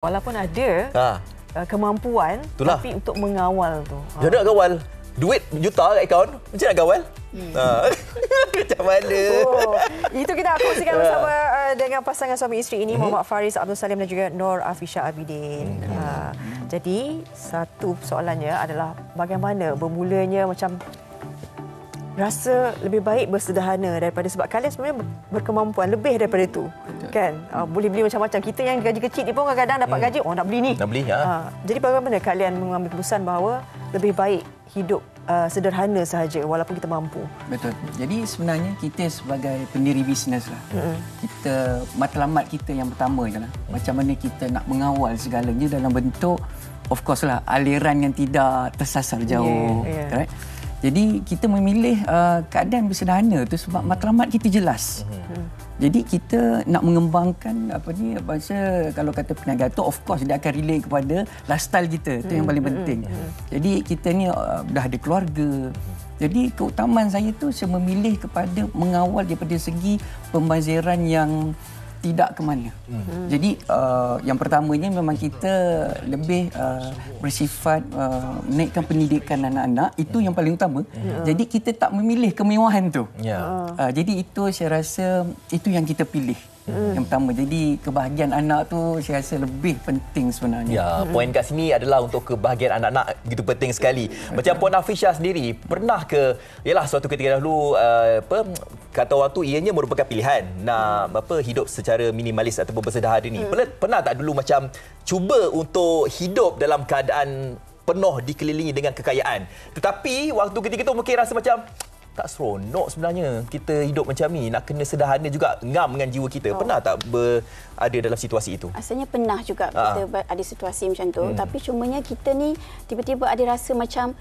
Walaupun ada kemampuan, itulah. tapi untuk mengawal tu. Dia nak kawal. Duit juta kat akaun, macam nak kawal? Macam mana? Oh, itu kita kongsikan bersama dengan pasangan suami isteri ini, Muhammad Faris Abdul Salim dan juga Nur Afisha Abidin. Jadi, satu soalannya adalah bagaimana bermulanya macam rasa lebih baik bersederhana daripada, sebab kalian sebenarnya berkemampuan lebih daripada itu. Kan? Boleh beli macam-macam. Kita yang gaji kecil ni pun kadang-kadang dapat gaji, nak beli ni. Nak beli, Jadi bagaimana kalian mengambil keputusan bahawa lebih baik hidup sederhana sahaja walaupun kita mampu? Betul. Jadi sebenarnya kita sebagai pendiri bisnes lah. Kita, matlamat kita yang pertama je lah. Macam mana kita nak mengawal segalanya dalam bentuk, of course lah, aliran yang tidak tersasar jauh. Right? Jadi kita memilih keadaan bersederhana tu sebab matlamat kita jelas. Jadi kita nak mengembangkan bahasa kalau kata perniagaan tu, of course dia akan relate kepada lifestyle kita. Itu yang paling penting. Jadi kita ni dah ada keluarga. Jadi keutamaan saya tu saya memilih kepada mengawal daripada segi pembaziran yang tidak ke mana. Jadi yang pertamanya memang kita lebih bersifat menaikkan pendidikan anak-anak, itu yang paling utama. Jadi kita tak memilih kemewahan tu. Jadi itu saya rasa itu yang kita pilih. Yang pertama, jadi kebahagiaan anak tu saya rasa lebih penting sebenarnya. Ya, poin kat sini adalah untuk kebahagiaan anak-anak begitu penting sekali. Macam Puan Afisha sendiri, pernah ke yalah suatu ketika dahulu kata orang tu ianya merupakan pilihan nak hidup secara minimalis ataupun bersederhana ni. Pernah tak dulu macam cuba untuk hidup dalam keadaan penuh dikelilingi dengan kekayaan, tetapi waktu ketika itu mungkin rasa macam tak seronok sebenarnya kita hidup macam ni, nak kena sederhana juga, ngam dengan jiwa kita. Pernah tak ada dalam situasi itu? Asalnya pernah juga kita ada situasi macam tu, tapi cumanya kita ni tiba-tiba ada rasa macam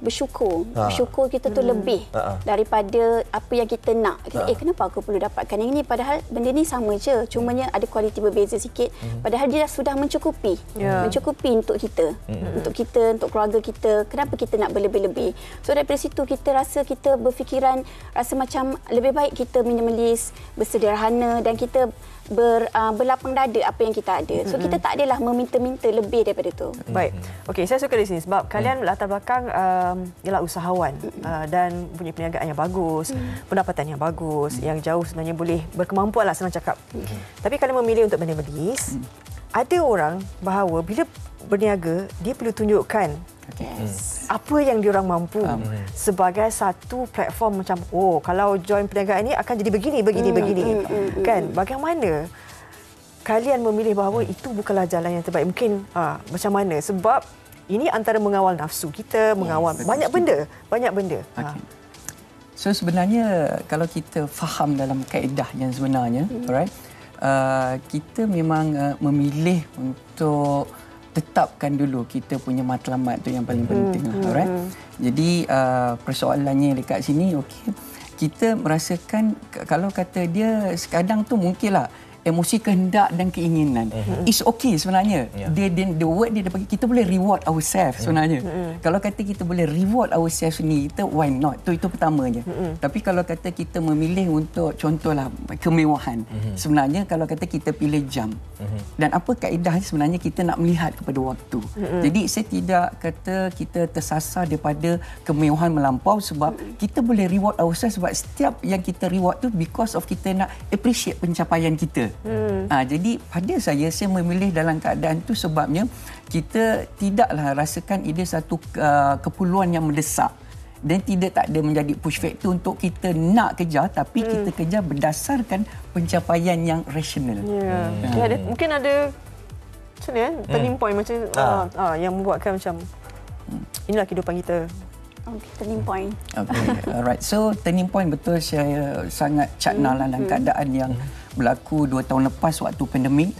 bersyukur. Bersyukur kita tu lebih daripada apa yang kita nak. Kita, kenapa aku perlu dapatkan yang ini? Padahal benda ni sama je, cumanya ada kualiti berbeza sikit. Padahal dia sudah mencukupi. Mencukupi untuk kita. Untuk kita, untuk keluarga kita. Kenapa kita nak berlebih-lebih? So daripada situ kita rasa kita berfikiran rasa macam lebih baik kita minimalis, bersederhana dan kita berlapang dada apa yang kita ada. So kita tak adalah meminta-minta lebih daripada itu. Baik. Okey, saya suka di sini sebab kalian latar belakang ialah usahawan dan punya perniagaan yang bagus, pendapatan yang bagus, yang jauh sebenarnya boleh berkemampuan lah, senang cakap. Tapi kalian memilih untuk menimblis. Ada orang bahawa bila berniaga dia perlu tunjukkan apa yang diorang mampu sebagai satu platform macam kalau join perniagaan ini akan jadi begini. Kan, bagaimana kalian memilih bahawa itu bukanlah jalan yang terbaik? Mungkin macam mana? Sebab ini antara mengawal nafsu kita, mengawal banyak benda. So sebenarnya kalau kita faham dalam kaedah yang sebenarnya, alright, kita memang memilih untuk tetapkan dulu kita punya matlamat tu yang paling penting lah, alright. Jadi persoalannya dekat sini, kita merasakan kalau kata dia sekadang tu mungkinlah emosi kehendak dan keinginan. It's okay sebenarnya. The word dia bagi kita boleh reward ourselves sebenarnya. Kalau kata kita boleh reward ourselves ni, kita why not? Itu pertamanya. Tapi kalau kata kita memilih untuk contohlah kemewahan, sebenarnya kalau kata kita pilih jam. Dan apa kaedah sebenarnya kita nak melihat kepada waktu. Jadi saya tidak kata kita tersasar daripada kemewahan melampau, sebab kita boleh reward ourselves sebab setiap yang kita reward tu because of kita nak appreciate pencapaian kita. Jadi pada saya memilih dalam keadaan tu sebabnya kita tidaklah rasakan ia satu keperluan yang mendesak dan tak ada menjadi push factor untuk kita nak kejar, tapi kita kejar berdasarkan pencapaian yang rasional. Mungkin ada macam ni turning point macam yang membuatkan macam inilah kehidupan kita. Turning point. Alright. So turning point betul saya sangat cakna dalam keadaan yang berlaku 2 tahun lepas waktu pandemik.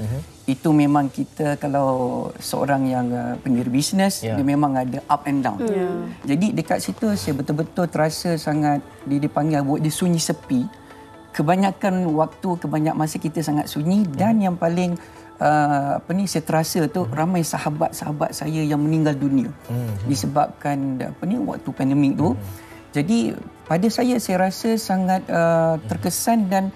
Itu memang kita kalau seorang yang pendiri bisnes, dia memang ada up and down. Jadi dekat situ saya betul-betul terasa sangat dipanggil buat dia sunyi sepi. Kebanyakan waktu, kebanyakan masa kita sangat sunyi dan yang paling saya terasa tu ramai sahabat-sahabat saya yang meninggal dunia disebabkan waktu pandemik tu. Jadi pada saya rasa sangat terkesan dan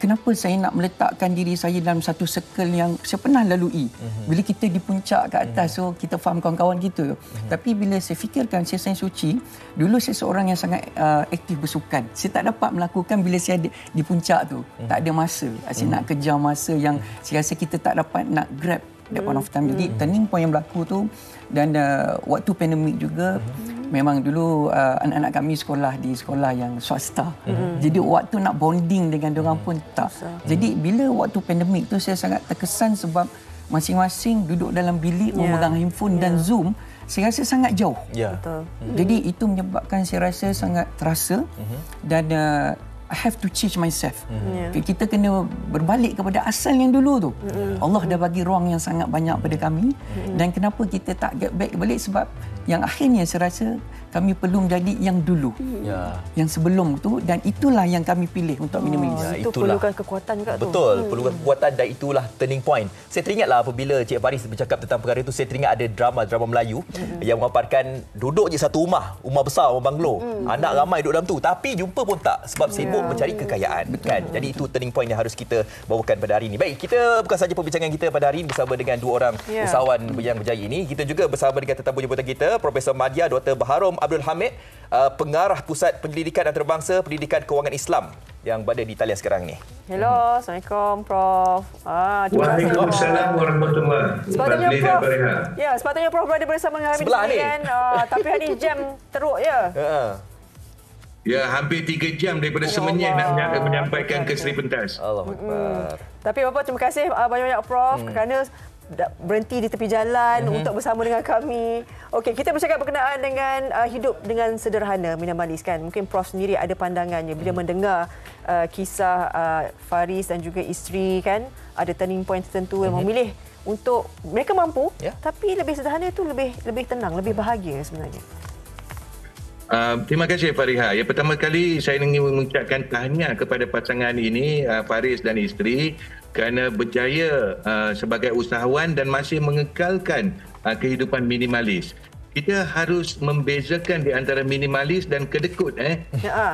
kenapa saya nak meletakkan diri saya dalam satu circle yang saya pernah lalui. Bila kita di puncak ke atas, so kita faham kawan-kawan kita. Tapi bila saya fikirkan, saya sains suci, dulu saya seorang yang sangat aktif bersukan. Saya tak dapat melakukan bila saya ada di puncak tu. Tak ada masa. Saya nak kejar masa yang saya rasa kita tak dapat nak grab that point of time. Jadi turning point yang berlaku tu, dan waktu pandemik juga, memang dulu anak-anak kami sekolah di sekolah yang swasta. Jadi waktu nak bonding dengan diorang pun tak. Jadi bila waktu pandemik tu saya sangat terkesan sebab masing-masing duduk dalam bilik memegang handphone dan Zoom, saya rasa sangat jauh. Betul. Jadi itu menyebabkan saya rasa sangat terasa dan I have to change myself. Kita kena berbalik kepada asal yang dulu tu. Allah dah bagi ruang yang sangat banyak pada kami, dan kenapa kita tak get back balik, sebab yang akhirnya saya rasa kami perlu menjadi yang dulu, yang sebelum tu, dan itulah yang kami pilih untuk minimalis. Itu perlukan kekuatan juga tu. Betul, perlukan kekuatan, dan itulah turning point. Saya teringatlah apabila Cik Faris bercakap tentang perkara itu, saya teringat ada drama Melayu yang memaparkan duduk je satu rumah besar, rumah banglo. Anak ramai duduk dalam tu, tapi jumpa pun tak sebab sibuk mencari kekayaan. Kan? Jadi itu turning point yang harus kita bawakan pada hari ini. Baik, kita bukan saja perbincangan kita pada hari ini bersama dengan dua orang usahawan yang berjaya ini. Kita juga bersama dengan tetamu jemputan kita, Profesor Madya Dr. Baharom Abdul Hamid, Pengarah Pusat Penyelidikan Antarabangsa Pendidikan Kewangan Islam yang berada di talian sekarang ni. Hello, Assalamualaikum Prof. Waalaikumsalam warahmatullahi wabarakatuh. Ya, sepatutnya Prof berada bersama dengan kami sebelah di sini kan. Tapi hari ni jam teruk ya. Ya, hampir 3 jam daripada Semenyih nak menyampaikan ke Seri Pentas. Allahuakbar. Tapi Bapak, terima kasih banyak-banyak Prof kerana berhenti di tepi jalan untuk bersama dengan kami. Okey, kita bercakap berkenaan dengan hidup dengan sederhana, minimalis kan. Mungkin Prof sendiri ada pandangannya bila mendengar kisah Faris dan juga isteri kan, ada turning point tertentu yang memilih untuk mereka mampu, tapi lebih sederhana itu lebih tenang, lebih bahagia sebenarnya. Terima kasih Fariha. Yang pertama kali saya ingin mengucapkan tahniah kepada pasangan ini, Faris dan isteri, kerana berjaya sebagai usahawan dan masih mengekalkan kehidupan minimalis. Kita harus membezakan di antara minimalis dan kedekut.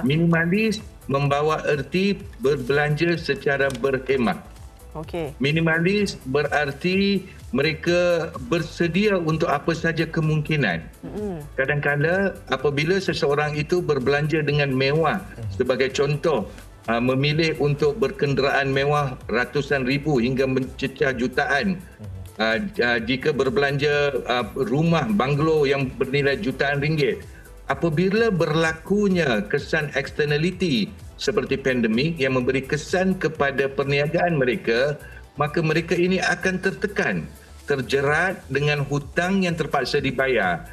Minimalis membawa erti berbelanja secara berhemat. Okey. Minimalis berarti mereka bersedia untuk apa saja kemungkinan. Kadang-kadang apabila seseorang itu berbelanja dengan mewah, sebagai contoh, memilih untuk berkenderaan mewah ratusan ribu hingga mencecah jutaan. Jika berbelanja rumah banglo yang bernilai jutaan ringgit, apabila berlakunya kesan externality seperti pandemik yang memberi kesan kepada perniagaan mereka, maka mereka ini akan tertekan, terjerat dengan hutang yang terpaksa dibayar.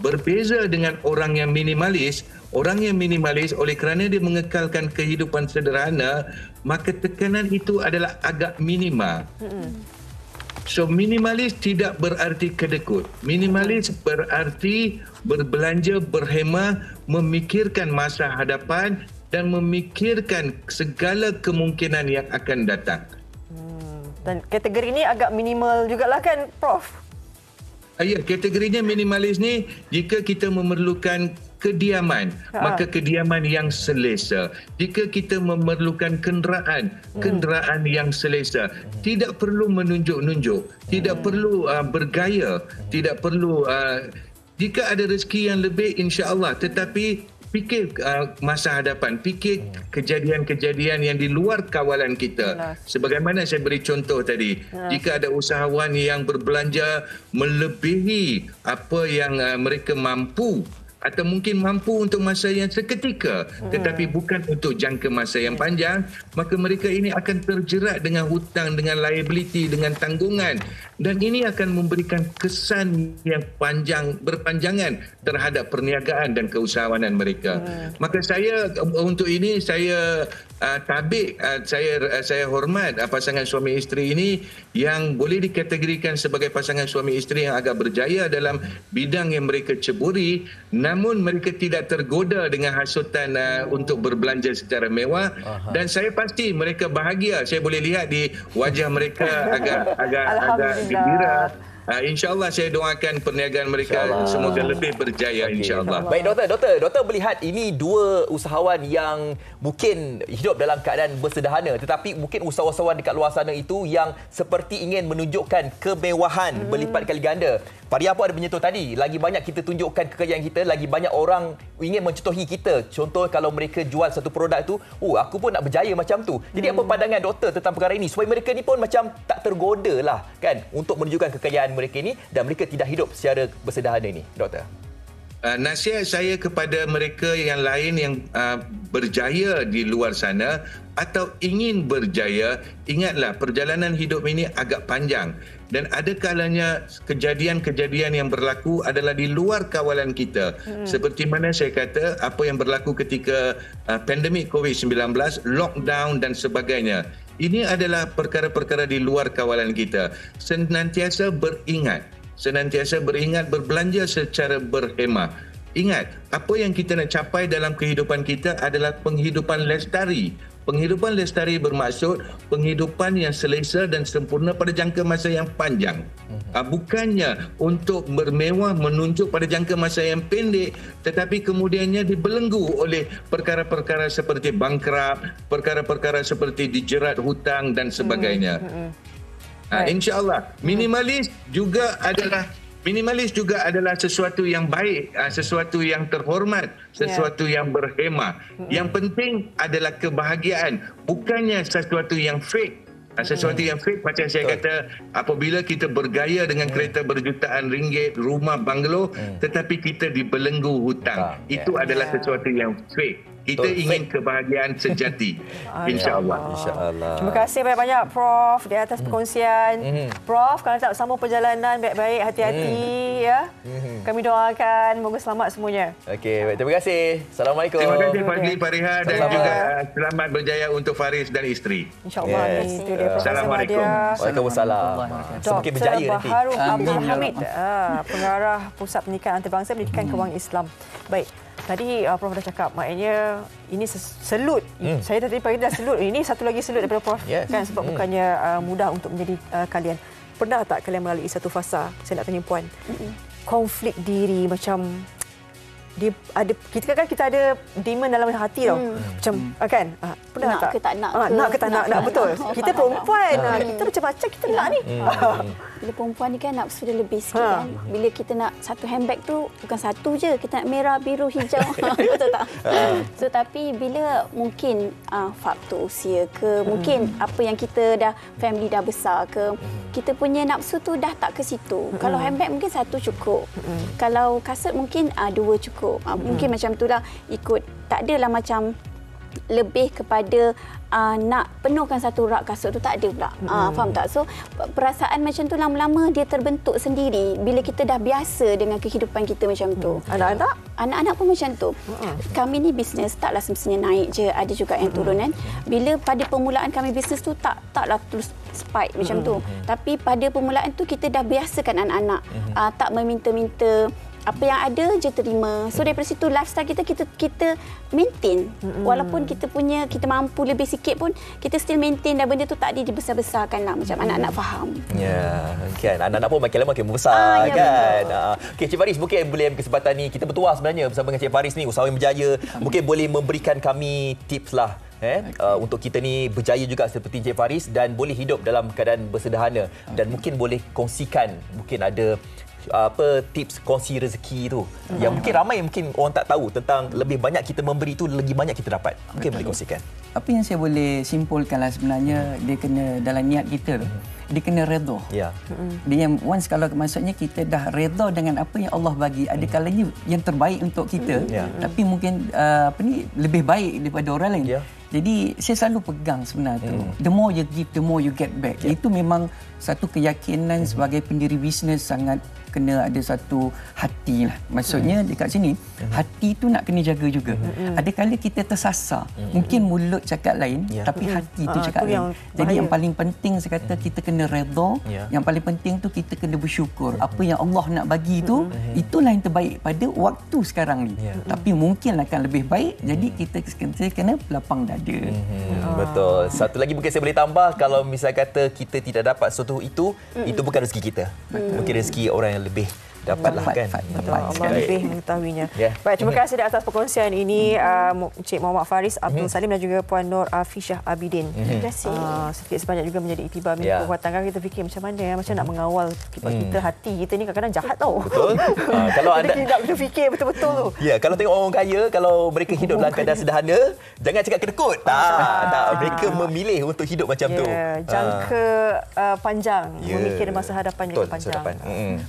Berbeza dengan orang yang minimalis. Orang yang minimalis oleh kerana dia mengekalkan kehidupan sederhana, maka tekanan itu adalah agak minima. So minimalis tidak berarti kedekut. Minimalis berarti berbelanja berhemah, memikirkan masa hadapan dan memikirkan segala kemungkinan yang akan datang. Dan kategori ini agak minimal jugalah kan Prof? Ya, kategorinya minimalis ni jika kita memerlukan kediaman, maka kediaman yang selesa. Jika kita memerlukan kenderaan yang selesa. Tidak perlu menunjuk-nunjuk, tidak perlu bergaya, tidak perlu jika ada rezeki yang lebih insya-Allah, tetapi fikir masa hadapan, fikir kejadian-kejadian yang di luar kawalan kita. Sebagaimana saya beri contoh tadi, jika ada usahawan yang berbelanja melebihi apa yang mereka mampu, atau mungkin mampu untuk masa yang seketika tetapi bukan untuk jangka masa yang panjang, maka mereka ini akan terjerat dengan hutang, dengan liability, dengan tanggungan, dan ini akan memberikan kesan yang berpanjangan terhadap perniagaan dan keusahawanan mereka. Maka saya untuk ini saya tabik, saya hormat pasangan suami isteri ini yang boleh dikategorikan sebagai pasangan suami isteri yang agak berjaya dalam bidang yang mereka ceburi, namun mereka tidak tergoda dengan hasutan untuk berbelanja secara mewah. Dan saya pasti mereka bahagia. Saya boleh lihat di wajah mereka agak gembira. InsyaAllah saya doakan perniagaan mereka semoga lebih berjaya, insyaAllah. Baik doktor melihat ini dua usahawan yang mungkin hidup dalam keadaan bersederhana, tetapi mungkin usahawan dekat luar sana itu yang seperti ingin menunjukkan kemewahan berlipat kali ganda. Faria pun ada menyentuh tadi, lagi banyak kita tunjukkan kekayaan kita, lagi banyak orang ingin mencontohi kita. Contoh kalau mereka jual satu produk tu, aku pun nak berjaya macam tu. Jadi apa pandangan doktor tentang perkara ini supaya mereka ni pun macam tak tergoda lah kan untuk menunjukkan kekayaan mereka ini dan mereka tidak hidup secara bersederhana ini, doktor? Nasihat saya kepada mereka yang lain yang berjaya di luar sana atau ingin berjaya, ingatlah perjalanan hidup ini agak panjang dan ada kalanya kejadian-kejadian yang berlaku adalah di luar kawalan kita. Seperti mana saya kata, apa yang berlaku ketika pandemik COVID-19, lockdown dan sebagainya. Ini adalah perkara-perkara di luar kawalan kita. Senantiasa beringat berbelanja secara berhemah. Ingat, apa yang kita nak capai dalam kehidupan kita adalah penghidupan lestari. Penghidupan lestari bermaksud penghidupan yang selesa dan sempurna pada jangka masa yang panjang. Bukannya untuk bermewah menunjuk pada jangka masa yang pendek, tetapi kemudiannya dibelenggu oleh perkara-perkara seperti bankrupt, perkara-perkara seperti dijerat hutang dan sebagainya. InsyaAllah minimalis juga adalah sesuatu yang baik, sesuatu yang terhormat, sesuatu yang berhemah. Yang penting adalah kebahagiaan, bukannya sesuatu yang fake. Sesuatu yang fake macam saya kata, apabila kita bergaya dengan kereta berjutaan ringgit, rumah banglo, tetapi kita dibelenggu hutang. Itu adalah sesuatu yang fake. Kita ingin kebahagiaan sejati. InsyaAllah. Terima kasih banyak-banyak Prof di atas perkongsian. Prof, kalau tak sambung perjalanan baik-baik, hati-hati ya. Kami doakan moga selamat semuanya. Okey, baik, terima kasih. Assalamualaikum. Terima kasih Fadli, Fariha dan juga selamat berjaya untuk Faris dan isteri. InsyaAllah. Itu dia Prof. Assalamualaikum. Waalaikumsalam. Semakin berjaya nanti. Dr. Baharul Abdul Hamid, pengarah Pusat Pendidikan Antarabangsa Pendidikan Kewangan Islam. Baik. Tadi Prof dah cakap, maknanya ini selut. Saya tadi pagi dah selut. Ini satu lagi selut daripada Prof. Kan, sebab bukannya mudah untuk menjadi kalian. Pernah tak kalian melalui satu fasa, saya nak tanya Puan, konflik diri macam kita ada demand dalam hati tau. Macam kan? Pernah nak tak? ke tak nak nak ke tak nak betul. Kita perempuan, kita macam-macam kita nak ni. Bila perempuan ni kan nafsu dia lebih sikit kan. Bila kita nak satu handbag tu bukan satu je, kita nak merah, biru, hijau. Betul tak? So tapi bila mungkin faktor usia ke, mungkin apa yang kita dah family dah besar ke, kita punya nafsu tu dah tak ke situ. Kalau handbag mungkin satu cukup. Kalau kasut mungkin dua cukup. Mungkin macam itulah, ikut, tak adalah macam lebih kepada nak penuhkan satu rak kasut tu, tak ada pula. Faham tak? So perasaan macam tu lama-lama dia terbentuk sendiri bila kita dah biasa dengan kehidupan kita macam tu. Anak-anak pun macam tu. Kami ni bisnes taklah semestinya naik je, ada juga yang turun kan. Bila pada permulaan kami bisnes tu taklah terus spike macam tu. Tapi pada permulaan tu kita dah biasakan anak-anak tak meminta-minta, apa yang ada je terima. So daripada situ lifestyle kita maintain. Walaupun kita mampu lebih sikit pun, kita still maintain dan benda tu tak dibesar-besarkan lah. Macam anak-anak faham. Ya, kan. Anak-anak pun makin lama makin membesar kan. Okey, Cik Faris, mungkin boleh ambil kesempatan ni. Kita bertuah sebenarnya bersama dengan Cik Faris ni, usahawan berjaya. Mungkin boleh memberikan kami tips lah. Untuk kita ni berjaya juga seperti Cik Faris dan boleh hidup dalam keadaan bersederhana. Dan mungkin boleh kongsikan, mungkin ada tips kongsi rezeki tu yang mungkin ramai mungkin orang tak tahu tentang, lebih banyak kita memberi tu lagi banyak kita dapat. Mungkin boleh kongsikan. Apa yang saya boleh simpulkanlah sebenarnya, dia kena dalam niat kita tu, dia kena redha. Dia yang once kalau maksudnya kita dah redha dengan apa yang Allah bagi, ada kalanya yang terbaik untuk kita, tapi mungkin lebih baik daripada orang lain. Jadi saya selalu pegang sebenarnya tu, the more you give, the more you get back. Itu memang satu keyakinan sebagai pendiri bisnes sangat kena ada satu hati lah. Maksudnya dekat sini, hati tu nak kena jaga juga. Ada kala kita tersasar. Mungkin mulut cakap lain, tapi hati tu cakap lain. Jadi yang paling penting saya kata kita kena redha. Yang paling penting tu kita kena bersyukur. Apa yang Allah nak bagi tu, itulah yang terbaik pada waktu sekarang ni. Tapi mungkin akan lebih baik. Jadi kita kena lapang dada. Betul. Satu lagi mungkin saya boleh tambah, kalau misal kata kita tidak dapat sesuatu itu bukan rezeki kita. Mungkin rezeki orang yang lebih dapatlah kan. Allah lebih mengetahuinya. Baik, terima kasih di atas perkongsian ini Encik Muhammad Faris Abdul Salim dan juga Puan Nur Afishah Abidin. Terima kasih. Sedikit sebanyak juga menjadi iktibar milik perbuatan. Kan kita fikir macam mana macam nak mengawal kita, hati kita ni kadang-kadang jahat tau. Betul. Kalau anda kita nak fikir betul-betul tu. Ya, kalau tengok orang kaya, kalau mereka hidup dalam keadaan sederhana, jangan cakap kedekut. Tak, mereka memilih untuk hidup macam tu. Jangka panjang, memikir masa hadapan yang panjang.